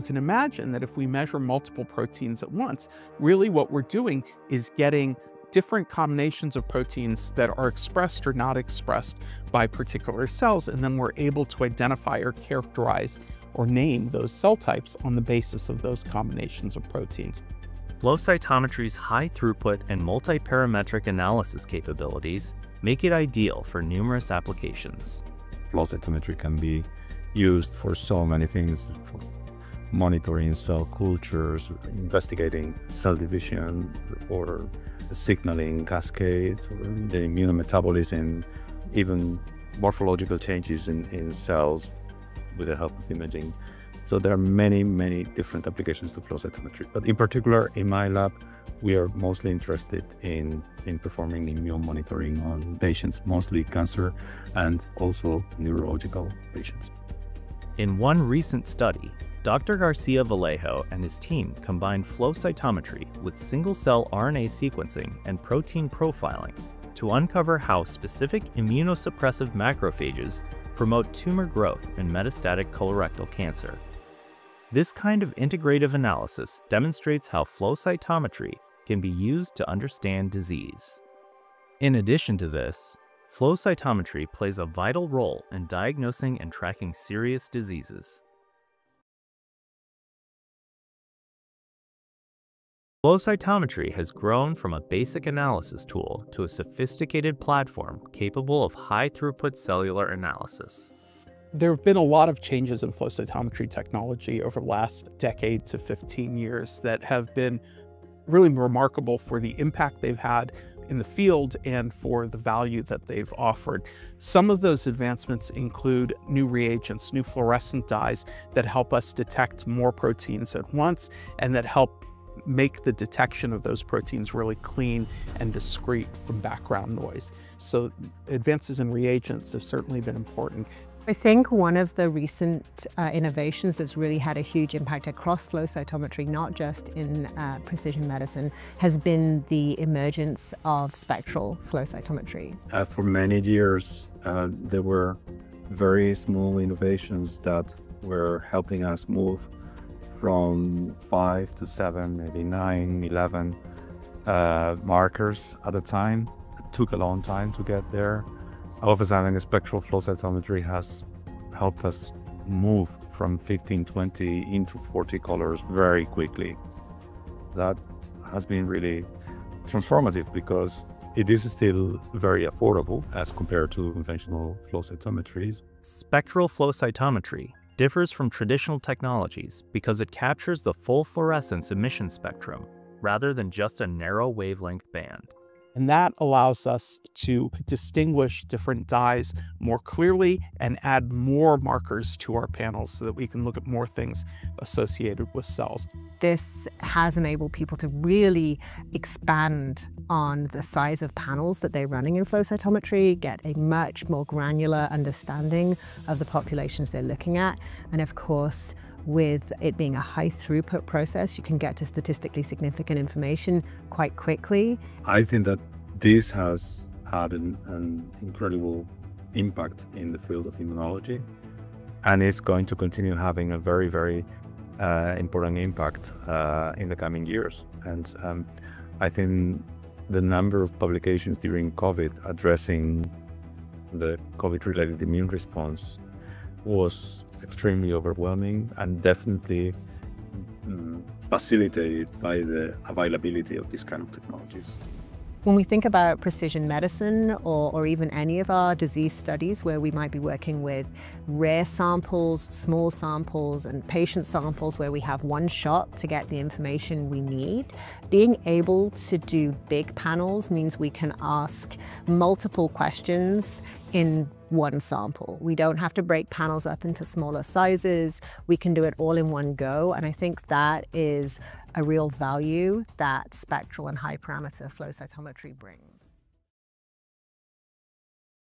You can imagine that if we measure multiple proteins at once, really what we're doing is getting different combinations of proteins that are expressed or not expressed by particular cells, and then we're able to identify or characterize or name those cell types on the basis of those combinations of proteins. Flow cytometry's high throughput and multi-parametric analysis capabilities make it ideal for numerous applications. Flow cytometry can be used for so many things, for monitoring cell cultures, investigating cell division, or signaling cascades, or the immunometabolism, even morphological changes in cells with the help of imaging. So there are many, many different applications to flow cytometry. But in particular, in my lab, we are mostly interested in performing immune monitoring on patients, mostly cancer and also neurological patients. In one recent study, Dr. Garcia Vallejo and his team combined flow cytometry with single-cell RNA sequencing and protein profiling to uncover how specific immunosuppressive macrophages promote tumor growth in metastatic colorectal cancer. This kind of integrative analysis demonstrates how flow cytometry can be used to understand disease. In addition to this, flow cytometry plays a vital role in diagnosing and tracking serious diseases. Flow cytometry has grown from a basic analysis tool to a sophisticated platform capable of high-throughput cellular analysis. There have been a lot of changes in flow cytometry technology over the last decade to 15 years that have been really remarkable for the impact they've had in the field and for the value that they've offered. Some of those advancements include new reagents, new fluorescent dyes that help us detect more proteins at once and that help make the detection of those proteins really clean and discrete from background noise. So advances in reagents have certainly been important. I think one of the recent innovations that's really had a huge impact across flow cytometry, not just in precision medicine, has been the emergence of spectral flow cytometry. For many years, there were very small innovations that were helping us move from 5 to 7, maybe 9, 11 markers at a time. It took a long time to get there. All of a sudden, spectral flow cytometry has helped us move from 15, 20 into 40 colors very quickly. That has been really transformative because it is still very affordable as compared to conventional flow cytometries. Spectral flow cytometry differs from traditional technologies because it captures the full fluorescence emission spectrum rather than just a narrow wavelength band. And that allows us to distinguish different dyes more clearly and add more markers to our panels so that we can look at more things associated with cells. This has enabled people to really expand on the size of panels that they're running in flow cytometry, get a much more granular understanding of the populations they're looking at. And of course, with it being a high throughput process, you can get to statistically significant information quite quickly. I think that this has had an incredible impact in the field of immunology, and it's going to continue having a very, very important impact in the coming years. And I think the number of publications during COVID addressing the COVID-related immune response was extremely overwhelming and definitely facilitated by the availability of these kind of technologies. When we think about precision medicine or even any of our disease studies where we might be working with rare samples, small samples, and patient samples where we have one shot to get the information we need, being able to do big panels means we can ask multiple questions in one sample. We don't have to break panels up into smaller sizes. We can do it all in one go. And I think that is a real value that spectral and high parameter flow cytometry brings.